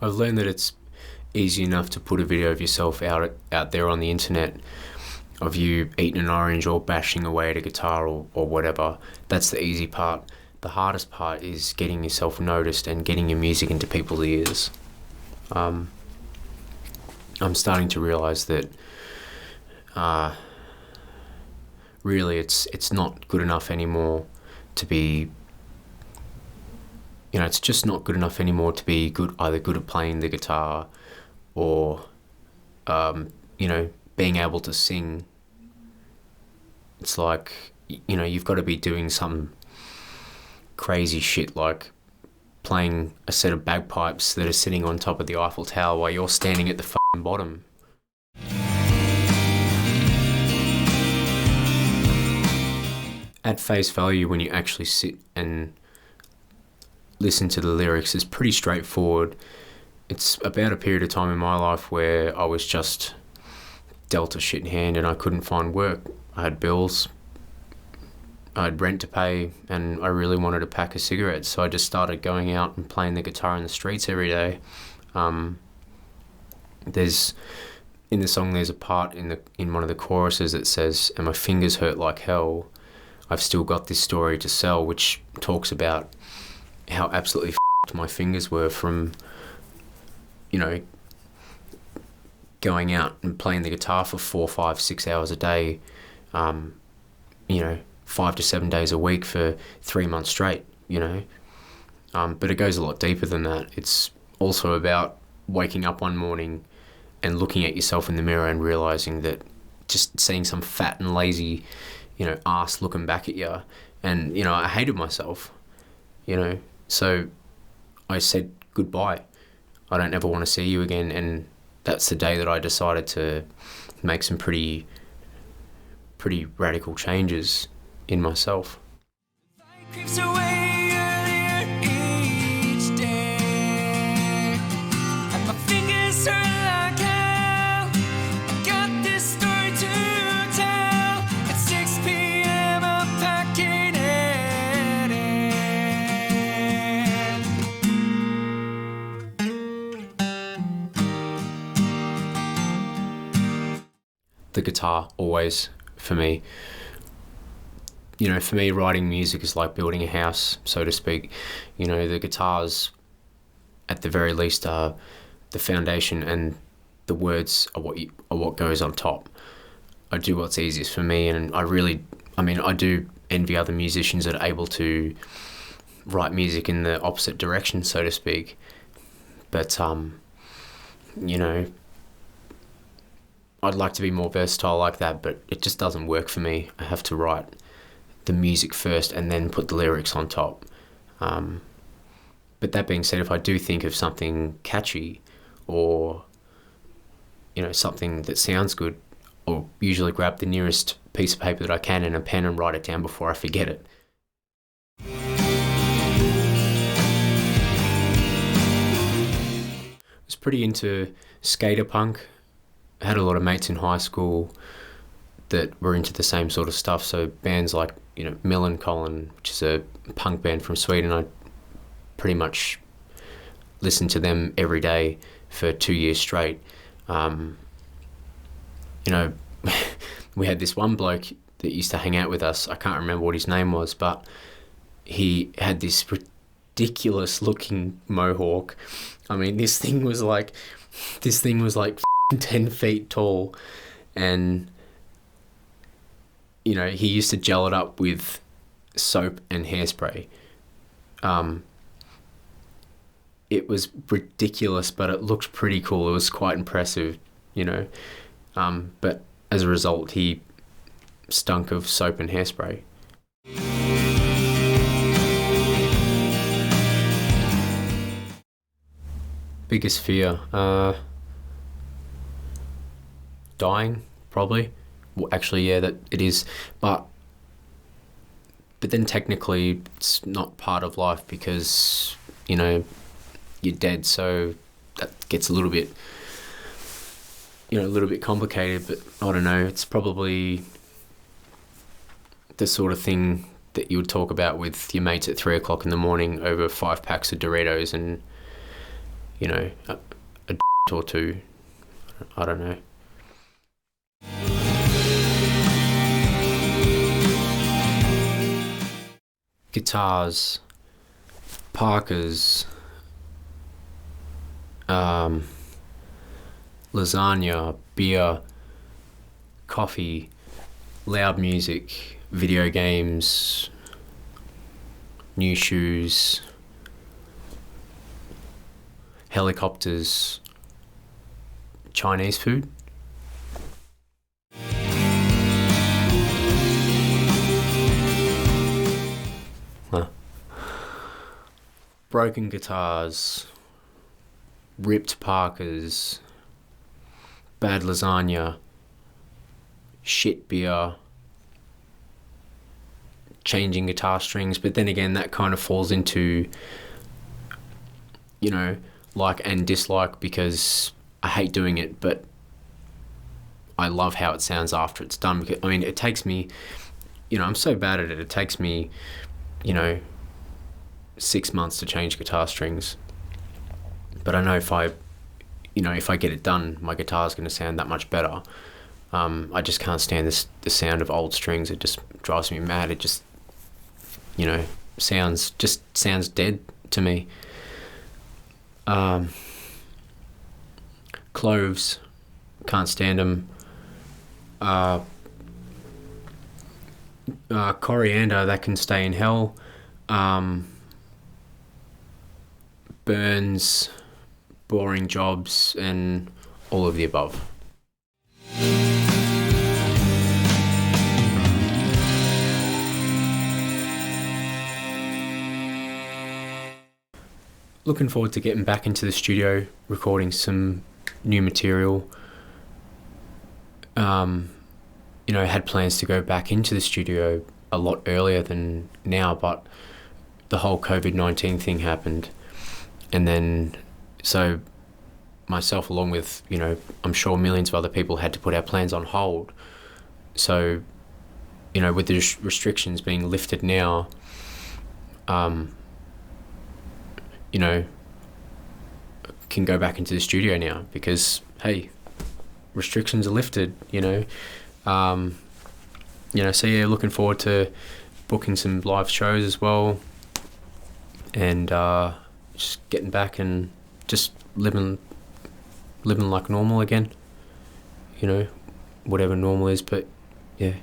I've learned that it's easy enough to put a video of yourself out there on the internet of you eating an orange or bashing away at a guitar or whatever. That's the easy part. The hardest part is getting yourself noticed and getting your music into people's ears. I'm starting to realise that really it's not good enough anymore to be, it's just not good enough anymore to be either good at playing the guitar or, being able to sing. It's like, you've got to be doing some crazy shit like playing a set of bagpipes that are sitting on top of the Eiffel Tower while you're standing at the fucking bottom. At face value, when you actually sit and listen to the lyrics, it's pretty straightforward. It's about a period of time in my life where I was just dealt a shit in hand and I couldn't find work. I had bills, I had rent to pay, and I really wanted a pack of cigarettes, so I just started going out and playing the guitar in the streets every day. In the song there's a part in one of the choruses that says, "And my fingers hurt like hell, I've still got this story to sell," which talks about how absolutely f***ed my fingers were from, going out and playing the guitar for 4, 5, 6 hours a day, 5 to 7 days a week for 3 months straight, But it goes a lot deeper than that. It's also about waking up one morning and looking at yourself in the mirror and realising that just seeing some fat and lazy, ass looking back at you. And, I hated myself, So I said goodbye. I don't ever want to see you again. And that's the day that I decided to make some pretty radical changes in myself. Creeps away earlier each day, and my fingers hurt like hell. I got this story to tell. At 6 p.m. I'm packing it in. The guitar, always, for me. For me, writing music is like building a house, so to speak. The guitars, at the very least, are the foundation, and the words are what goes on top. I do what's easiest for me, and I do envy other musicians that are able to write music in the opposite direction, so to speak. But, I'd like to be more versatile like that, but it just doesn't work for me. I have to write the music first and then put the lyrics on top. But that being said, if I do think of something catchy or, something that sounds good, I'll usually grab the nearest piece of paper that I can and a pen and write it down before I forget it. I was pretty into skater punk. I had a lot of mates in high school that were into the same sort of stuff, so bands like Millencolin, which is a punk band from Sweden, I pretty much listened to them every day for 2 years straight. We had this one bloke that used to hang out with us. I can't remember what his name was, but he had this ridiculous looking mohawk. This thing was like 10 feet tall, and he used to gel it up with soap and hairspray. It was ridiculous, but it looked pretty cool. It was quite impressive, but as a result, he stunk of soap and hairspray. Biggest fear? Dying, probably. Well, actually, yeah, that it is. But then technically, it's not part of life because, you're dead. So that gets a little bit complicated. But I don't know. It's probably the sort of thing that you would talk about with your mates at 3 o'clock in the morning over 5 packs of Doritos and, you know, a or two. I don't know. Guitars, parkas, lasagna, beer, coffee, loud music, video games, new shoes, helicopters, Chinese food. Broken guitars, ripped parkas, bad lasagna, shit beer, changing guitar strings, but then again that kind of falls into, you know, like and dislike, because I hate doing it, but I love how it sounds after it's done. Because, I mean, it takes me, you know, I'm so bad at it, it takes me, you know, 6 months to change guitar strings. But I know if I get it done, my guitar's going to sound that much better. I just can't stand the sound of old strings. It just drives me mad. It just, you know, sounds dead to me. Cloves, can't stand them. Coriander, that can stay in hell. Burns, boring jobs, and all of the above. Looking forward to getting back into the studio, recording some new material. You know, had plans to go back into the studio a lot earlier than now, but the whole COVID-19 thing happened. And then, so myself, along with, you know, I'm sure millions of other people, had to put our plans on hold. So, you know, with the restrictions being lifted now, you know, can go back into the studio now because, hey, restrictions are lifted, you know. So yeah, looking forward to booking some live shows as well, and just getting back and just living like normal again, you know, whatever normal is. But yeah.